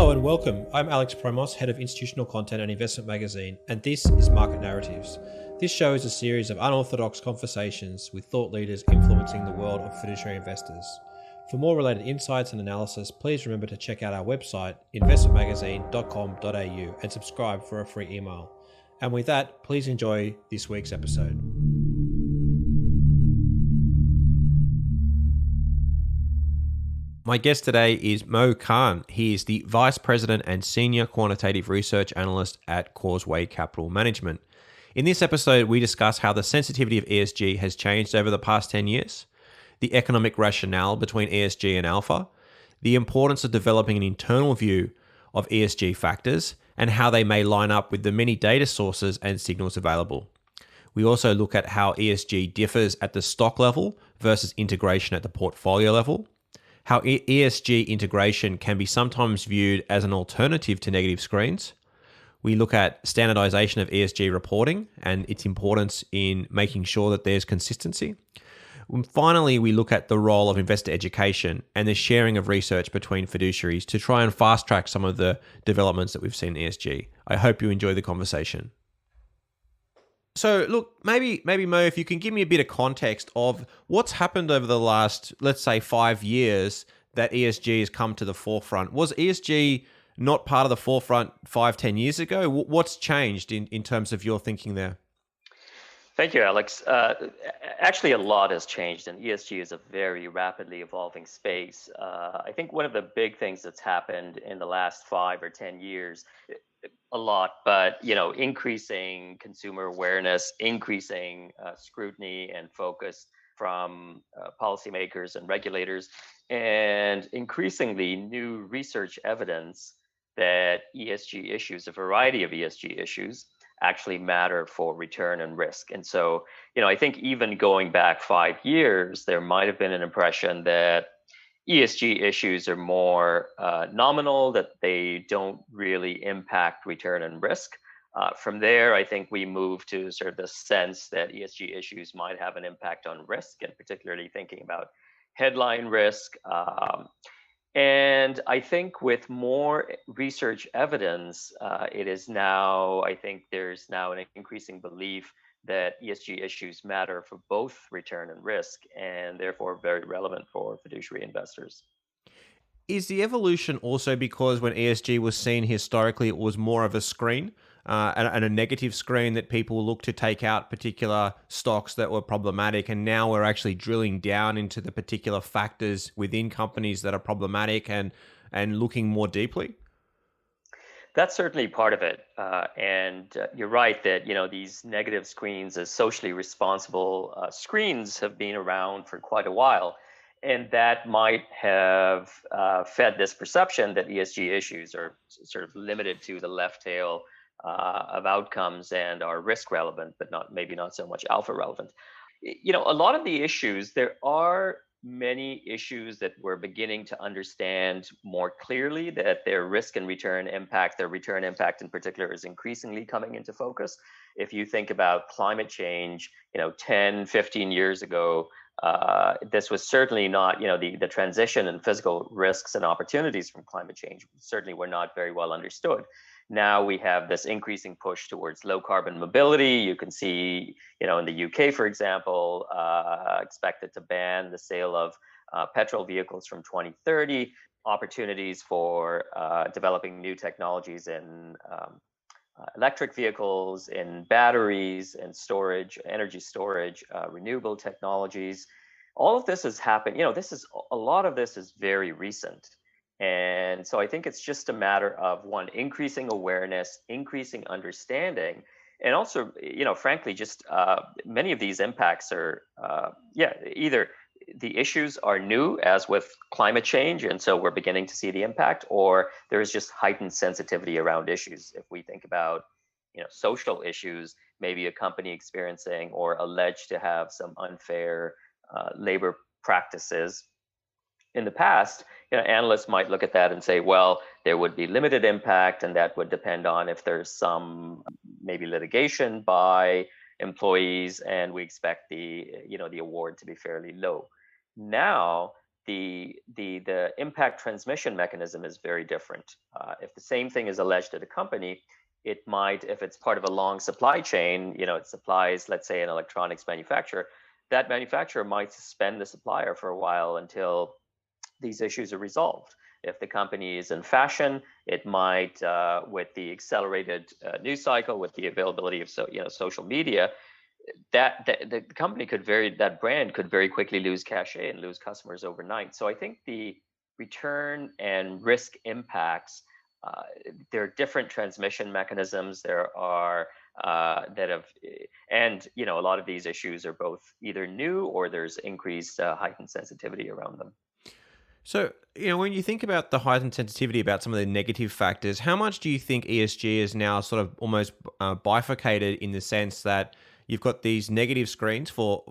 Hello and welcome. I'm Alex Proimos, Head of Institutional Content and Investment Magazine, and this is Market Narratives. This show is a series of unorthodox conversations with thought leaders influencing the world of fiduciary investors. For more related insights and analysis, please remember to check out our website, investmentmagazine.com.au, and subscribe for a free email. And with that, please enjoy this week's episode. My guest today is Mo Khan. He is the Vice President and Senior Quantitative Research Analyst at Causeway Capital Management. In this episode, we discuss how the sensitivity of ESG has changed over the past 10 years, the economic rationale between ESG and alpha, the importance of developing an internal view of ESG factors, and how they may line up with the many data sources and signals available. We also look at how ESG differs at the stock level versus integration at the portfolio level, how ESG integration can be sometimes viewed as an alternative to negative screens. We look at standardisation of ESG reporting and its importance in making sure that there's consistency. And finally, we look at the role of investor education and the sharing of research between fiduciaries to try and fast track some of the developments that we've seen in ESG. I hope you enjoy the conversation. So look, maybe Mo, if you can give me a bit of context of what's happened over the last, let's say, 5 years that ESG has come to the forefront. Was ESG not part of the forefront 5-10 years ago? What's changed in terms of your thinking there? Thank you, Alex. Actually, a lot has changed, and ESG is a very rapidly evolving space. I think one of the big things that's happened in the last 5 or 10 years, a lot, but increasing consumer awareness, increasing scrutiny and focus from policymakers and regulators, and increasingly new research evidence that ESG issues, a variety of ESG issues, actually matter for return and risk. And so, I think even going back 5 years, there might have been an impression that ESG issues are more nominal, that they don't really impact return and risk. From there, I think we moved to sort of the sense that ESG issues might have an impact on risk, and particularly thinking about headline risk. And I think with more research evidence, there's now an increasing belief that ESG issues matter for both return and risk, and therefore very relevant for fiduciary investors. Is the evolution also because when ESG was seen historically, it was more of a screen and a negative screen that people look to take out particular stocks that were problematic, and now we're actually drilling down into the particular factors within companies that are problematic and looking more deeply? That's certainly part of it. And you're right that, these negative screens as socially responsible screens have been around for quite a while. And that might have fed this perception that ESG issues are sort of limited to the left tail of outcomes and are risk relevant, but maybe not so much alpha relevant. A lot of the issues, there are many issues that we're beginning to understand more clearly, that their risk and return impact, their return impact in particular, is increasingly coming into focus. If you think about climate change, 10, 15 years ago, this was certainly not, the transition and physical risks and opportunities from climate change certainly were not very well understood. Now we have this increasing push towards low carbon mobility. You can see, in the UK, for example, expected to ban the sale of petrol vehicles from 2030, opportunities for developing new technologies in electric vehicles, in batteries, and storage, energy storage, renewable technologies. All of this has happened. A lot of this is very recent. And so I think it's just a matter of, one, increasing awareness, increasing understanding, and also, frankly, just many of these impacts are, either the issues are new, as with climate change, and so we're beginning to see the impact, or there is just heightened sensitivity around issues. If we think about, social issues, maybe a company experiencing or alleged to have some unfair labor practices. In the past, analysts might look at that and say, well, there would be limited impact, and that would depend on if there's some maybe litigation by employees, and we expect the award to be fairly low. Now, the impact transmission mechanism is very different. If the same thing is alleged at a company, it might, if it's part of a long supply chain, it supplies, let's say, an electronics manufacturer, that manufacturer might suspend the supplier for a while until these issues are resolved. If the company is in fashion, it might, with the accelerated news cycle, with the availability of social media, that the company could that brand could very quickly lose cachet and lose customers overnight. So I think the return and risk impacts, uh, there are different transmission mechanisms. There are that have, and a lot of these issues are both either new or there's increased heightened sensitivity around them. So, when you think about the heightened sensitivity about some of the negative factors, how much do you think ESG is now sort of almost bifurcated in the sense that you've got these negative screens for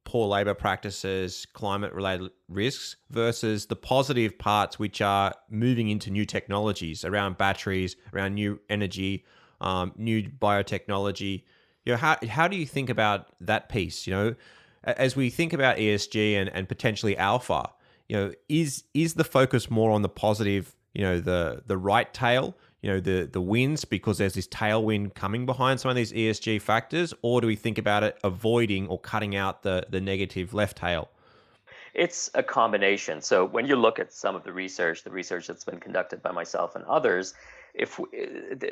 poor labor practices, climate related risks versus the positive parts which are moving into new technologies around batteries, around new energy, new biotechnology. How do you think about that piece? As we think about ESG and potentially alpha, is the focus more on the positive, the right tail, the wins because there's this tailwind coming behind some of these ESG factors, or do we think about it avoiding or cutting out the negative left tail? It's a combination. So when you look at some of the research that's been conducted by myself and others, if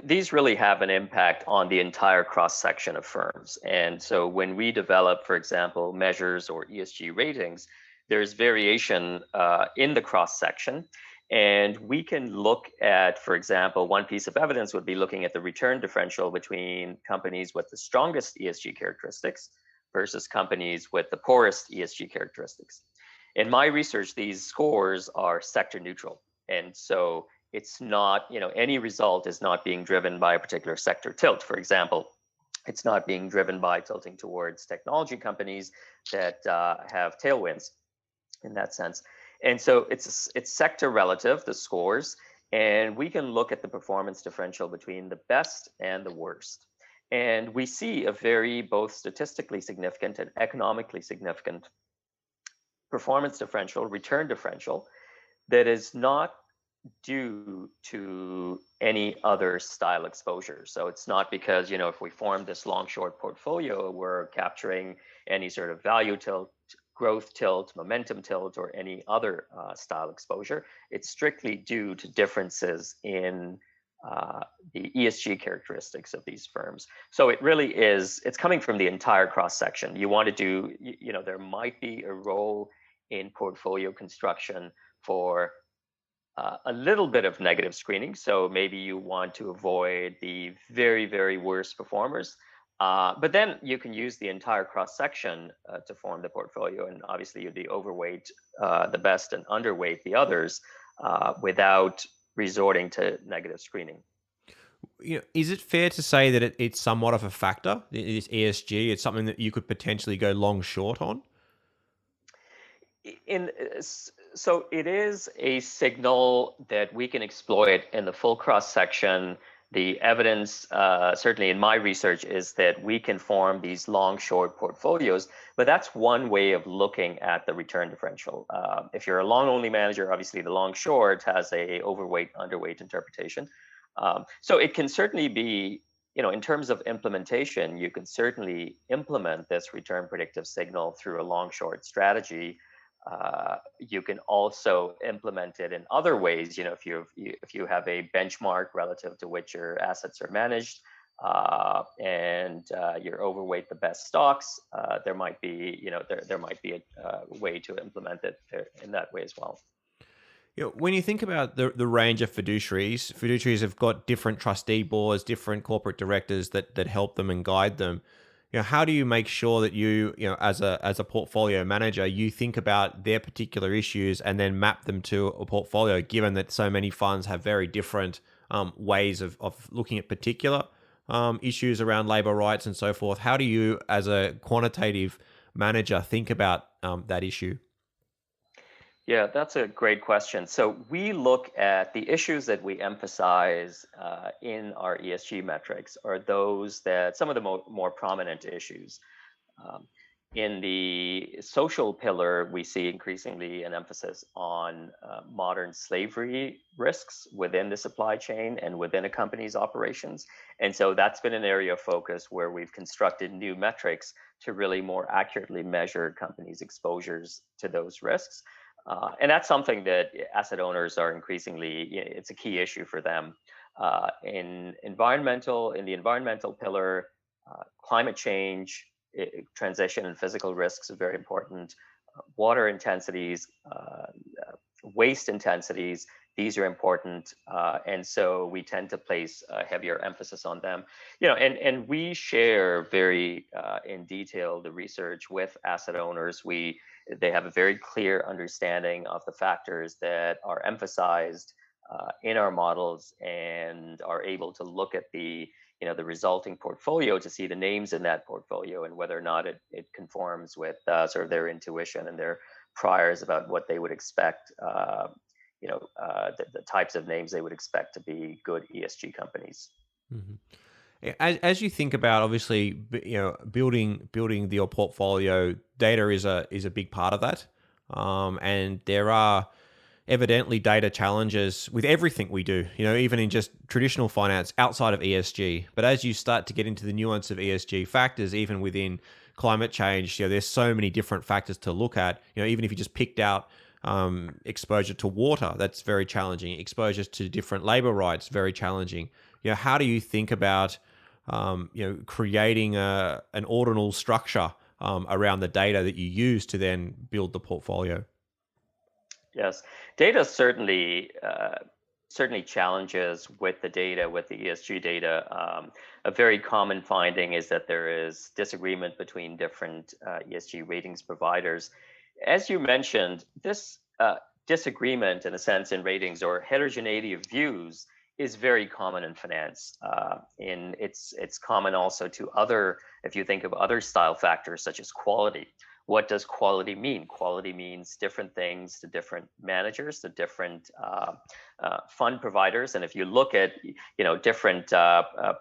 these really have an impact on the entire cross section of firms. And so when we develop, for example, measures or ESG ratings, there's variation in the cross section. And we can look at, for example, one piece of evidence would be looking at the return differential between companies with the strongest ESG characteristics versus companies with the poorest ESG characteristics. In my research, these scores are sector neutral. And so it's not, any result is not being driven by a particular sector tilt. For example, it's not being driven by tilting towards technology companies that have tailwinds in that sense. And so it's sector relative, the scores, and we can look at the performance differential between the best and the worst. And we see a very both statistically significant and economically significant performance differential, return differential, that is not due to any other style exposure. So it's not because, if we form this long short portfolio, we're capturing any sort of value tilt, growth tilt, momentum tilt, or any other style exposure. It's strictly due to differences in the ESG characteristics of these firms. So it really is, it's coming from the entire cross section. You want to do, there might be a role in portfolio construction for a little bit of negative screening. So maybe you want to avoid the very, very worst performers. But then you can use the entire cross section to form the portfolio. And obviously, you'd be overweight the best and underweight the others without resorting to negative screening. Is it fair to say that it's somewhat of a factor? This ESG, it's something that you could potentially go long short on. in so it is a signal that we can exploit in the full cross section. The evidence, certainly in my research, is that we can form these long short portfolios, but that's one way of looking at the return differential. If you're a long only manager, obviously the long short has a overweight underweight interpretation. So it can certainly be, in terms of implementation, you can certainly implement this return predictive signal through a long short strategy. You can also implement it in other ways. If you have a benchmark relative to which your assets are managed, and you're overweight the best stocks, there might be, there might be a way to implement it in that way as well. When you think about the range of fiduciaries have got different trustee boards, different corporate directors that help them and guide them. How do you make sure that as a portfolio manager, you think about their particular issues and then map them to a portfolio, given that so many funds have very different ways of looking at particular issues around labor rights and so forth? How do you, as a quantitative manager, think about that issue? Yeah, that's a great question. So we look at the issues that we emphasize in our ESG metrics are those that some of the more prominent issues. Um, In the social pillar, we see increasingly an emphasis on modern slavery risks within the supply chain and within a company's operations. And so that's been an area of focus where we've constructed new metrics to really more accurately measure companies' exposures to those risks. And that's something that asset owners are increasingly, it's a key issue for them. In the environmental pillar, climate change, transition and physical risks are very important. Water intensities, waste intensities, these are important. And so we tend to place a heavier emphasis on them. And we share very in detail the research with asset owners. They have a very clear understanding of the factors that are emphasized in our models and are able to look at the resulting portfolio to see the names in that portfolio and whether or not it conforms with sort of their intuition and their priors about what they would expect, the types of names they would expect to be good ESG companies. Mhm. As you think about, obviously, building your portfolio, data is a big part of that, and there are evidently data challenges with everything we do. Even in just traditional finance outside of ESG. But as you start to get into the nuance of ESG factors, even within climate change, there's so many different factors to look at. Even if you just picked out exposure to water, that's very challenging. Exposures to different labor rights, very challenging. How do you think about creating an ordinal structure around the data that you use to then build the portfolio? Yes, data certainly challenges with the data, with the ESG data. A very common finding is that there is disagreement between different ESG ratings providers. As you mentioned, this disagreement, in a sense, in ratings or heterogeneity of views is very common in finance. It's common also to other, if you think of other style factors such as quality. What does quality mean? Quality means different things to different managers, to different fund providers. And if you look at different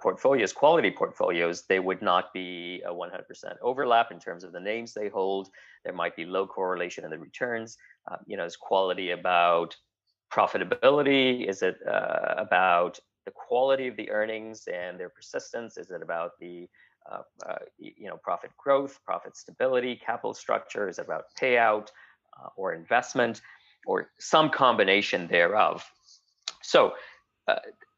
portfolios, quality portfolios, they would not be a 100% overlap in terms of the names they hold. There might be low correlation in the returns. Is quality about profitability? Is it about the quality of the earnings and their persistence? Is it about the profit growth, profit stability, capital structure? Is it about payout or investment, or some combination thereof? So,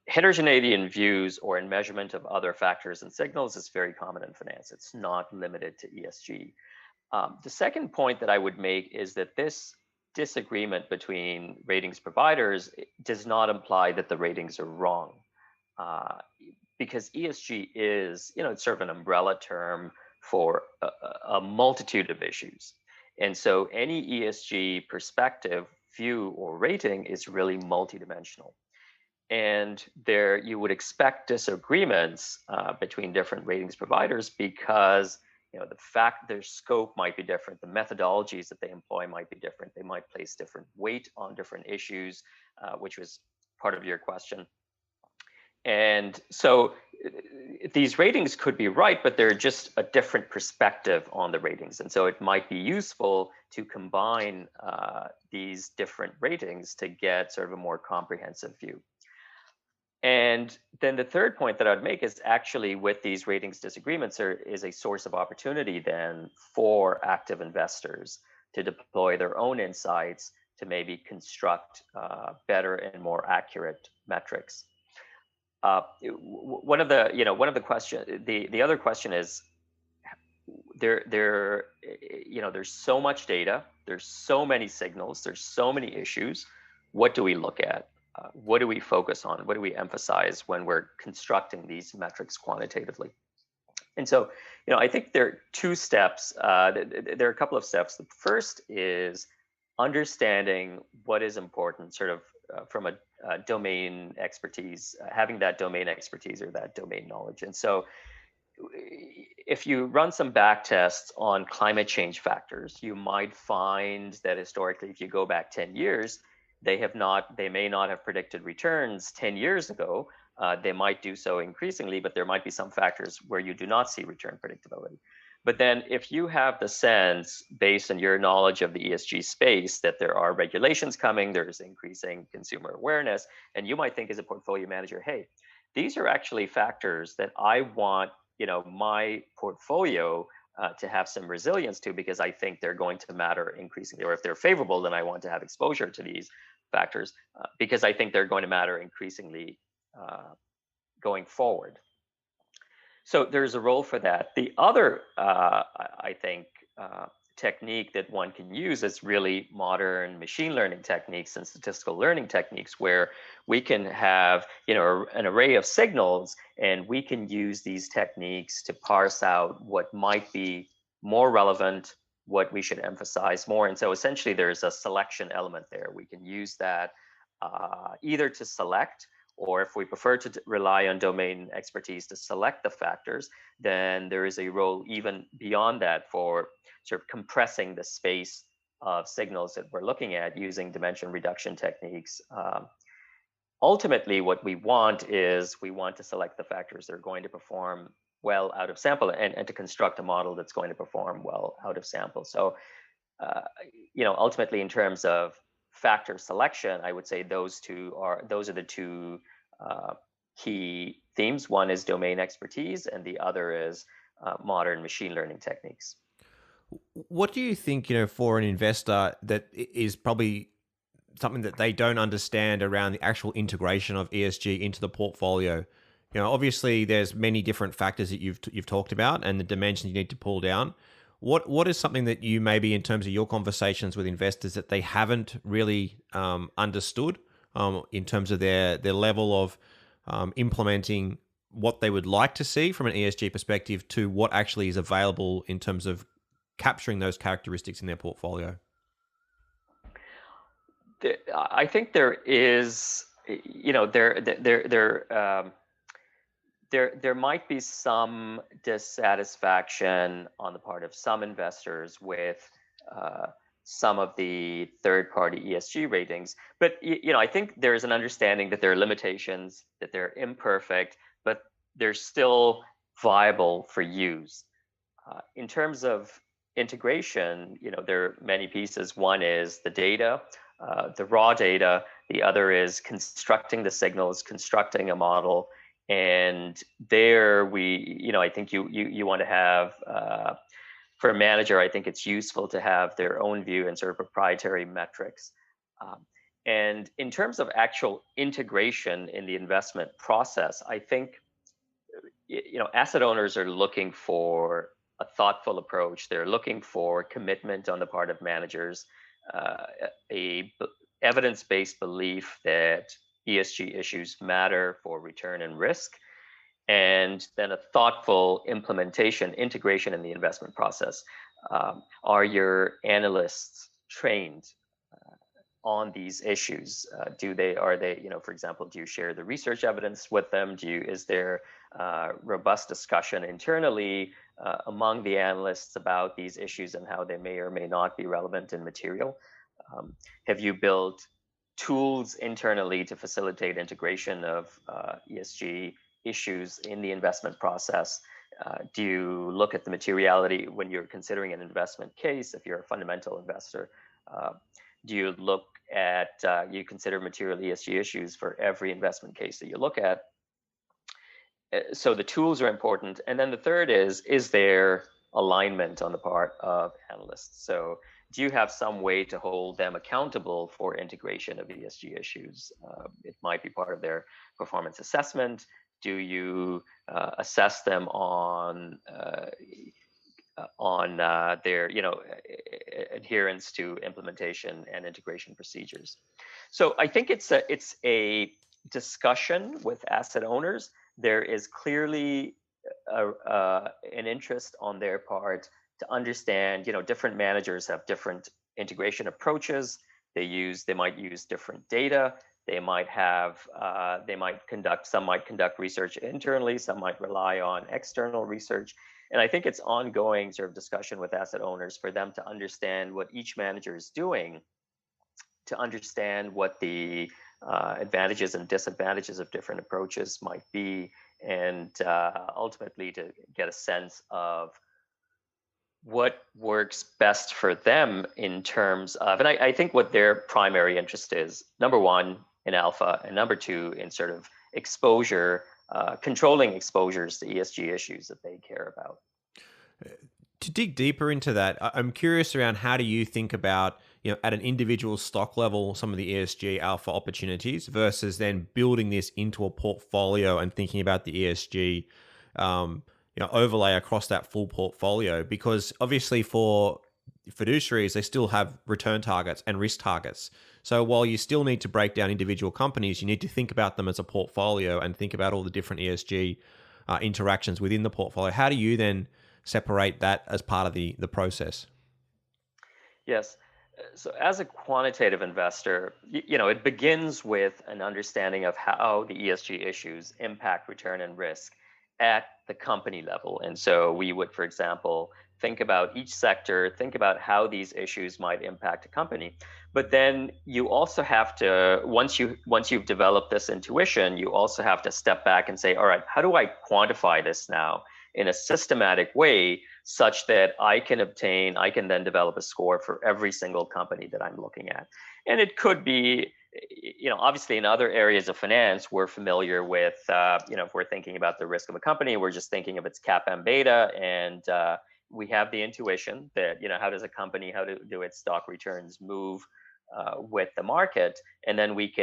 heterogeneity in views or in measurement of other factors and signals is very common in finance. It's not limited to ESG. The second point that I would make is that this disagreement between ratings providers does not imply that the ratings are wrong. Uh, because ESG is, it's sort of an umbrella term for a multitude of issues. And so any ESG perspective, view, or rating is really multidimensional. And there you would expect disagreements between different ratings providers because the fact their scope might be different, the methodologies that they employ might be different, they might place different weight on different issues, which was part of your question. And so these ratings could be right, but they're just a different perspective on the ratings. And so it might be useful to combine these different ratings to get sort of a more comprehensive view. And then the third point that I'd make is actually with these ratings disagreements, there is a source of opportunity then for active investors to deploy their own insights to maybe construct better and more accurate metrics. The other question is there's so much data, there's so many signals, there's so many issues. What do we look at? What do we focus on? What do we emphasize when we're constructing these metrics quantitatively? And so, I think there are two steps. There are a couple of steps. The first is understanding what is important, sort of from a domain expertise, having that domain expertise or that domain knowledge. And so, if you run some back tests on climate change factors, you might find that historically, if you go back 10 years, they may not have predicted returns 10 years ago. They might do so increasingly, but there might be some factors where you do not see return predictability. But then if you have the sense, based on your knowledge of the ESG space, that there are regulations coming, there's increasing consumer awareness, and you might think as a portfolio manager, hey, these are actually factors that I want, my portfolio to have some resilience to, because I think they're going to matter increasingly. Or if they're favorable, then I want to have exposure to these factors because I think they're going to matter increasingly going forward. So there's a role for that. The other, I think, technique that one can use is really modern machine learning techniques and statistical learning techniques, where we can have, an array of signals, and we can use these techniques to parse out what might be more relevant, what we should emphasize more. And so essentially, there's a selection element there. We can use that either to select, or if we prefer to rely on domain expertise to select the factors, then there is a role even beyond that for sort of compressing the space of signals that we're looking at using dimension reduction techniques. Ultimately, what we want is we want to select the factors that are going to perform well out of sample, and to construct a model that's going to perform well out of sample. So, ultimately, in terms of factor selection, I would say those are the two key themes. One is domain expertise, and the other is modern machine learning techniques. What do you think, for an investor that is probably something that they don't understand around the actual integration of ESG into the portfolio? Obviously there's many different factors that you've talked about and the dimensions you need to pull down. What is something that you, maybe in terms of your conversations with investors, that they haven't really understood in terms of their level of implementing what they would like to see from an ESG perspective to what actually is available in terms of capturing those characteristics in their portfolio? I think there is, there might be some dissatisfaction on the part of some investors with some of the third-party ESG ratings. But I think there is an understanding that there are limitations, that they're imperfect, but they're still viable for use. In terms of integration, there are many pieces. One is the data, the raw data. The other is constructing the signals, constructing a model. And there I think you want to have, for a manager, I think it's useful to have their own view and sort of proprietary metrics. And in terms of actual integration in the investment process, I think, asset owners are looking for a thoughtful approach. They're looking for commitment on the part of managers, a evidence-based belief that ESG issues matter for return and risk, and then a thoughtful implementation, integration in the investment process. Are your analysts trained on these issues? Are they, for example, do you share the research evidence with them? Is there robust discussion internally among the analysts about these issues and how they may or may not be relevant and material? Have you built tools internally to facilitate integration of ESG issues in the investment process? Do you look at the materiality when you're considering an investment case? If you're a fundamental investor, do you look at, you consider material ESG issues for every investment case that you look at? So the tools are important. And then the third is there alignment on the part of analysts? So do you have some way to hold them accountable for integration of ESG issues? It might be part of their performance assessment. Do you assess them on their adherence to implementation and integration procedures? So I think it's a discussion with asset owners. There is clearly an interest on their part to understand, different managers have different integration approaches. They might use different data. Some might conduct research internally, some might rely on external research. And I think it's ongoing sort of discussion with asset owners for them to understand what each manager is doing, to understand what the advantages and disadvantages of different approaches might be, and ultimately to get a sense of what works best for them in terms of, and I think what their primary interest is, number one, in alpha, and number two, in sort of exposure, controlling exposures to ESG issues that they care about. To dig deeper into that, I'm curious around how do you think about, at an individual stock level, some of the ESG alpha opportunities versus then building this into a portfolio and thinking about the ESG, overlay across that full portfolio. Because obviously for fiduciaries, they still have return targets and risk targets. So while you still need to break down individual companies, you need to think about them as a portfolio and think about all the different ESG interactions within the portfolio. How do you then separate that as part of the process? Yes. So as a quantitative investor, it begins with an understanding of how the ESG issues impact return and risk at the company level. And so we would, for example, think about each sector, think about how these issues might impact a company. But then you also have to, once you've developed this intuition, you also have to step back and say, all right, how do I quantify this now in a systematic way such that I can then develop a score for every single company that I'm looking at. And it could be, obviously in other areas of finance, we're familiar with, if we're thinking about the risk of a company, we're just thinking of its CAPM beta. And we have the intuition that, how does a company, how do its stock returns move with the market? And then we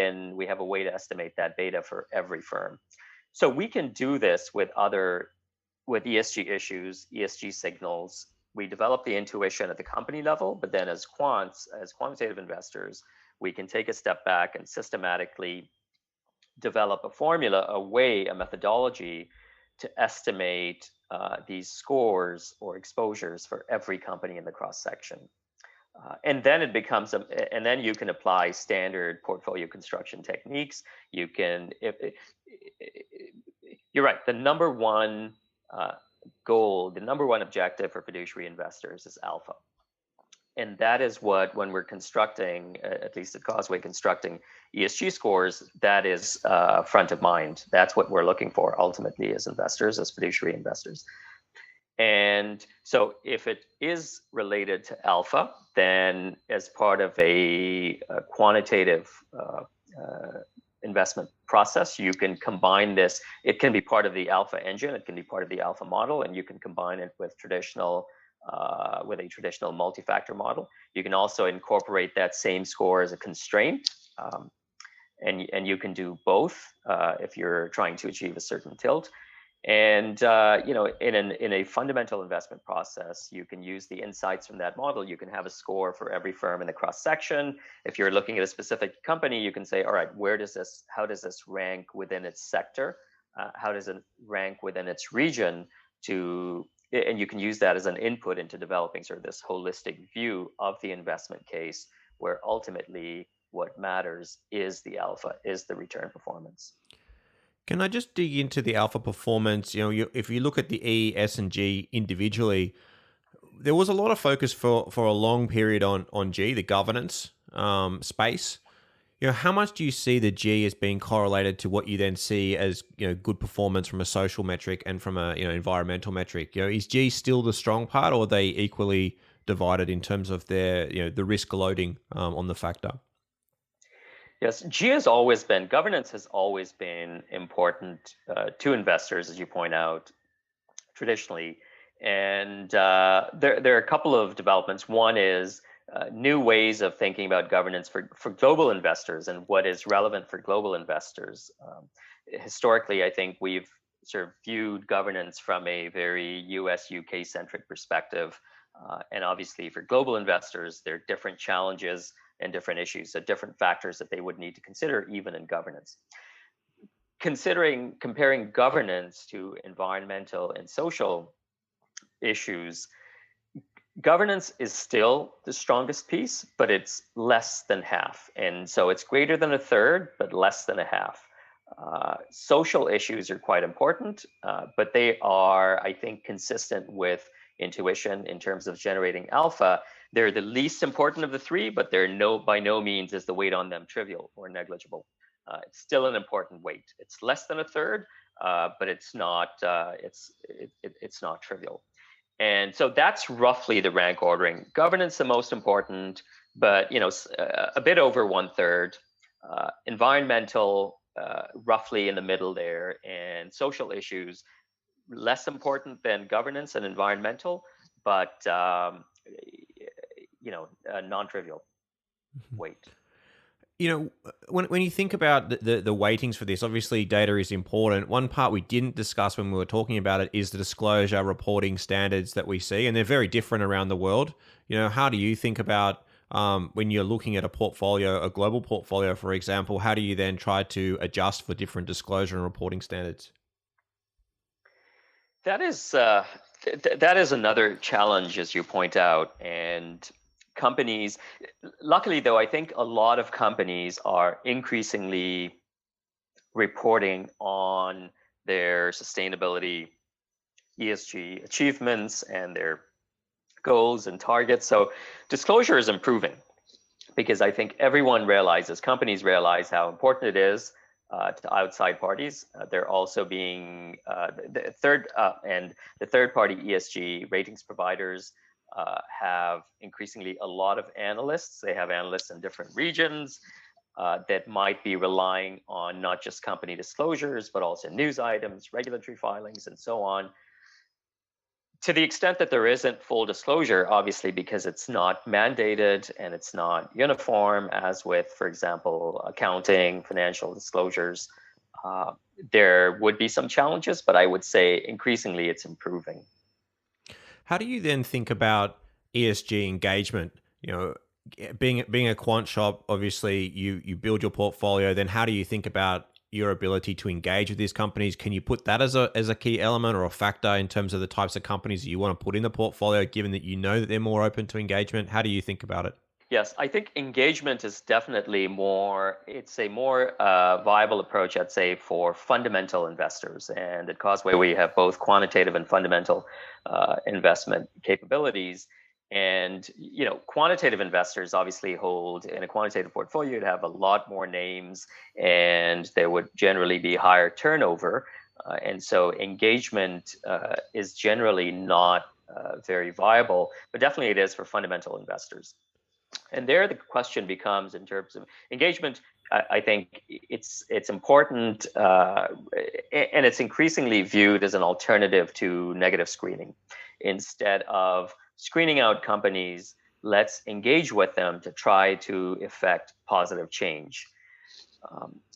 have a way to estimate that beta for every firm. So we can do this with ESG issues, ESG signals. We develop the intuition at the company level, but then as quantitative investors, we can take a step back and systematically develop a formula, a methodology to estimate these scores or exposures for every company in the cross section. And then and then you can apply standard portfolio construction techniques. You're right. The number one goal, the number one objective for fiduciary investors is alpha. And that is what, when we're constructing, at least at Causeway, constructing ESG scores, that is front of mind. That's what we're looking for ultimately as investors, as fiduciary investors. And so if it is related to alpha, then as part of a quantitative investment process, you can combine this. It can be part of the alpha engine, it can be part of the alpha model, and you can combine it with a traditional multi-factor model. You can also incorporate that same score as a constraint, and you can do both if you're trying to achieve a certain tilt. And in a fundamental investment process, you can use the insights from that model. You can have a score for every firm in the cross section. If you're looking at a specific company, you can say, all right, how does this rank within its sector? How does it rank within its region? And you can use that as an input into developing sort of this holistic view of the investment case, where ultimately what matters is the alpha, is the return performance. Can I just dig into the alpha performance? If you look at the E, S, and G individually, there was a lot of focus for a long period on G, the governance space. How much do you see the G as being correlated to what you then see as good performance from a social metric and from a environmental metric? Is G still the strong part, or are they equally divided in terms of their the risk loading on the factor? Yes, governance has always been important to investors, as you point out, traditionally. And there are a couple of developments. One is new ways of thinking about governance for global investors and what is relevant for global investors. Historically, I think we've sort of viewed governance from a very US, UK centric perspective. And obviously, for global investors, there are different challenges and different issues, so different factors that they would need to consider even in governance. Comparing governance to environmental and social issues, governance is still the strongest piece, but it's less than half. And so it's greater than a third, but less than a half. Social issues are quite important, but they are, I think, consistent with intuition in terms of generating alpha. They're the least important of the three, but by no means is the weight on them trivial or negligible. It's still an important weight. It's less than a third, but it's not trivial. And so that's roughly the rank ordering. Governance the most important, but a bit over one third. Environmental, roughly in the middle there, and social issues less important than governance and environmental, but non-trivial weight. When you think about the weightings for this, obviously data is important. One part we didn't discuss when we were talking about it is the disclosure reporting standards that we see, and they're very different around the world. How do you think about when you're looking at a portfolio, a global portfolio, for example, how do you then try to adjust for different disclosure and reporting standards? That is that is another challenge, as you point out, and companies. Luckily, though, I think a lot of companies are increasingly reporting on their sustainability ESG achievements and their goals and targets. So disclosure is improving because I think everyone realizes, companies realize how important it is to outside parties. They're also being the third party ESG ratings providers have increasingly a lot of analysts. They have analysts in different regions that might be relying on not just company disclosures, but also news items, regulatory filings, and so on. To the extent that there isn't full disclosure, obviously, because it's not mandated and it's not uniform, as with, for example, accounting, financial disclosures, uh, there would be some challenges, but I would say increasingly it's improving. How do you then think about ESG engagement? Being a quant shop, obviously you build your portfolio. Then how do you think about your ability to engage with these companies? Can you put that as a key element or a factor in terms of the types of companies that you want to put in the portfolio, given that you know that they're more open to engagement? How do you think about it? Yes, I think engagement is definitely it's a more viable approach, I'd say, for fundamental investors. And at Causeway, we have both quantitative and fundamental investment capabilities. And, quantitative investors obviously hold in a quantitative portfolio, you'd have a lot more names and there would generally be higher turnover. And so engagement is generally not very viable, but definitely it is for fundamental investors. And there the question becomes, in terms of engagement, I think it's important, and it's increasingly viewed as an alternative to negative screening. Instead of screening out companies, let's engage with them to try to effect positive change.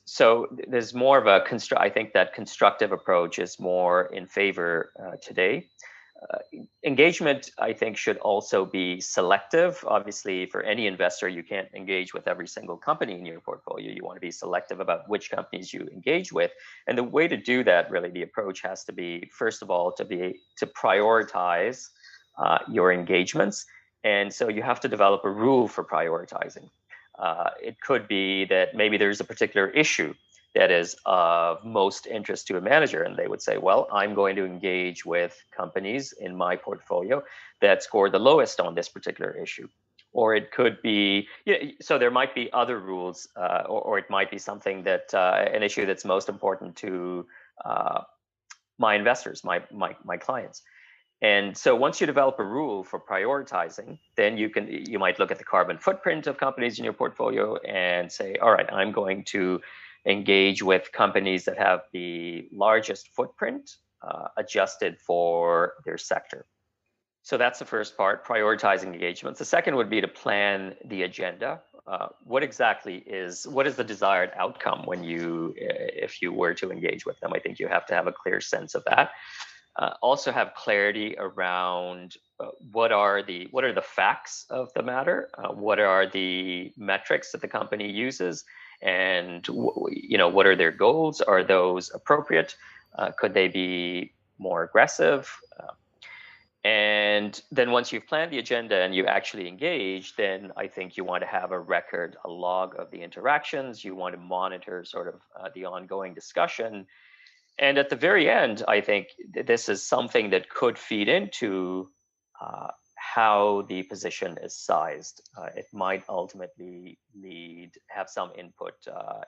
So there's more of I think that constructive approach is more in favor today. Engagement, I think, should also be selective. Obviously, for any investor, you can't engage with every single company in your portfolio. You want to be selective about which companies you engage with. And the way to do that, really, the approach has to be, first of all, to prioritize your engagements. And so you have to develop a rule for prioritizing. It could be that maybe there's a particular issue that is of most interest to a manager. And they would say, well, I'm going to engage with companies in my portfolio that score the lowest on this particular issue. Or it could be, so there might be other rules, or it might be something that an issue that's most important to uh, my investors, my clients. And so once you develop a rule for prioritizing, then you might look at the carbon footprint of companies in your portfolio and say, all right, I'm going to engage with companies that have the largest footprint adjusted for their sector. So that's the first part, prioritizing engagements. The second would be to plan the agenda. What is the desired outcome if you were to engage with them? I think you have to have a clear sense of that. Also have clarity around what are the facts of the matter, what are the metrics that the company uses, and what are their goals? Are those appropriate? Could they be more aggressive? And then once you've planned the agenda and you actually engage, then I think you want to have a record, a log of the interactions. You want to monitor sort of the ongoing discussion. And at the very end, I think this is something that could feed into how the position is sized. It might ultimately have some input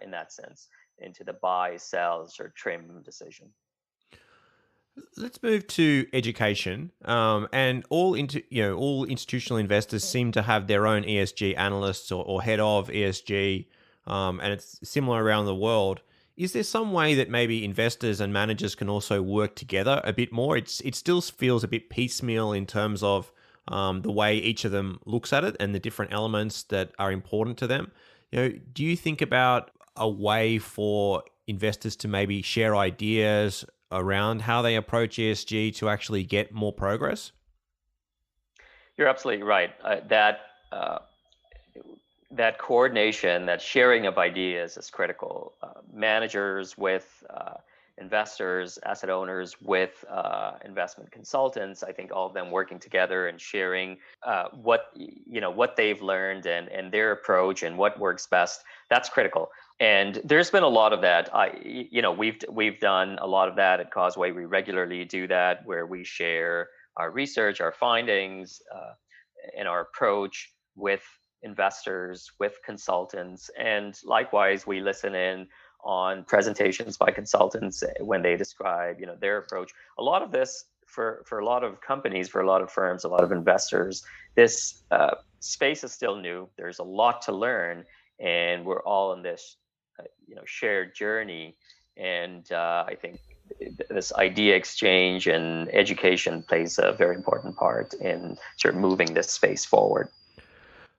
in that sense into the buy, sells, or trim decision. Let's move to education. And all institutional investors seem to have their own ESG analysts or head of ESG, and it's similar around the world. Is there some way that maybe investors and managers can also work together a bit more? It still feels a bit piecemeal in terms of the way each of them looks at it and the different elements that are important to them. Do you think about a way for investors to maybe share ideas around how they approach ESG to actually get more progress? You're absolutely right. Uh, that coordination, that sharing of ideas is critical. Managers with investors, asset owners with investment consultants. I think all of them working together and sharing what they've learned and their approach and what works best. That's critical. And there's been a lot of that. We've done a lot of that at Causeway. We regularly do that, where we share our research, our findings, and our approach with investors, with consultants, and likewise we listen in on presentations by consultants when they describe their approach. A lot of this for a lot of companies, for a lot of firms, a lot of investors, this space is still new. There's a lot to learn, and we're all in this shared journey. And I think this idea exchange and education plays a very important part in sort of moving this space forward.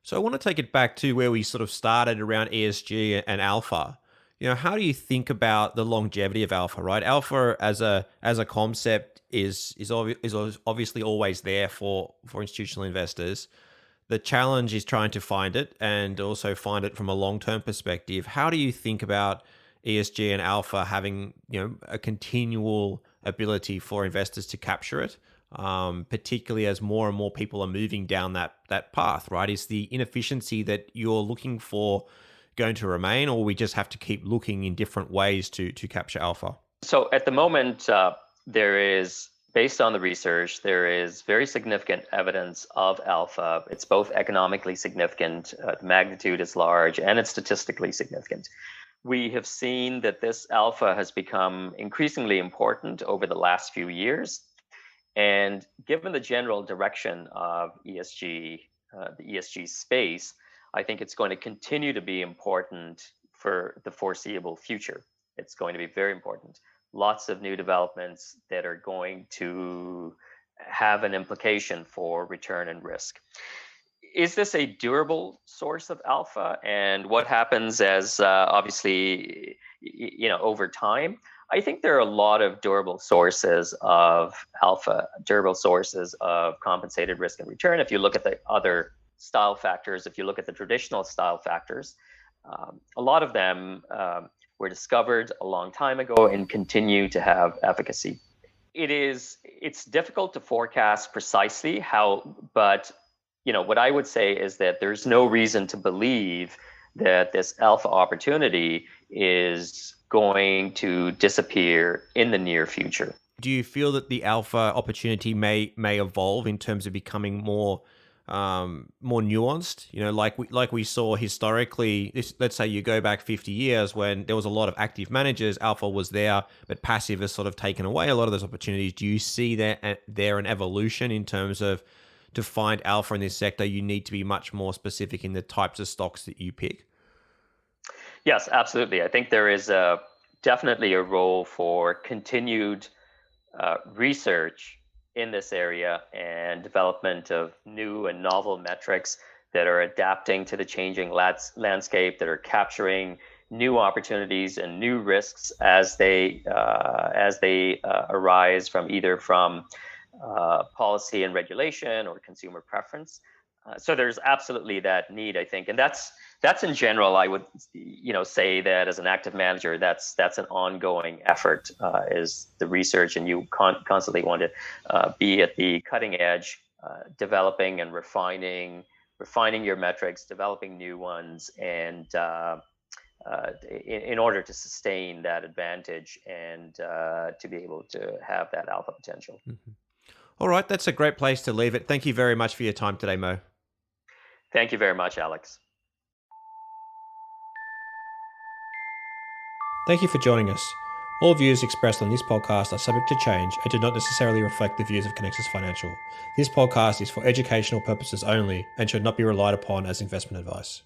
So I want to take it back to where we sort of started around ESG and alpha. How do you think about the longevity of alpha, right? Alpha as a concept is obviously always there for institutional investors. The challenge is trying to find it and also find it from a long-term perspective. How do you think about ESG and alpha having, a continual ability for investors to capture it, particularly as more and more people are moving down that path, right? Is the inefficiency that you're looking for going to remain, or we just have to keep looking in different ways to capture alpha? So at the moment, there is, based on the research, there is very significant evidence of alpha. It's both economically significant, the magnitude is large, and it's statistically significant. We have seen that this alpha has become increasingly important over the last few years. And given the general direction of ESG, the ESG space, I think it's going to continue to be important for the foreseeable future. It's going to be very important. Lots of new developments that are going to have an implication for return and risk. Is this a durable source of alpha? And what happens as obviously, over time? I think there are a lot of durable sources of alpha, durable sources of compensated risk and return. If you look at the other style factors, if you look at the traditional style factors, a lot of them were discovered a long time ago and continue to have efficacy. It's difficult to forecast precisely how, but what I would say is that there's no reason to believe that this alpha opportunity is going to disappear in the near future. Do you feel that the alpha opportunity may evolve in terms of becoming more nuanced? Like we saw historically. Let's say you go back 50 years when there was a lot of active managers, alpha was there, but passive has sort of taken away a lot of those opportunities. Do you see there an evolution in terms of, to find alpha in this sector, you need to be much more specific in the types of stocks that you pick? Yes, absolutely. I think there is definitely a role for continued research in this area and development of new and novel metrics that are adapting to the changing landscape, that are capturing new opportunities and new risks as they arise from policy and regulation or consumer preference. So there's absolutely that need, I think, and that's in general. I would, say that as an active manager, that's an ongoing effort. Is the research, and you constantly want to be at the cutting edge, developing and refining your metrics, developing new ones, and in order to sustain that advantage and to be able to have that alpha potential. Mhm. All right, that's a great place to leave it. Thank you very much for your time today, Mo. Thank you very much, Alex. Thank you for joining us. All views expressed on this podcast are subject to change and do not necessarily reflect the views of Connexus Financial. This podcast is for educational purposes only and should not be relied upon as investment advice.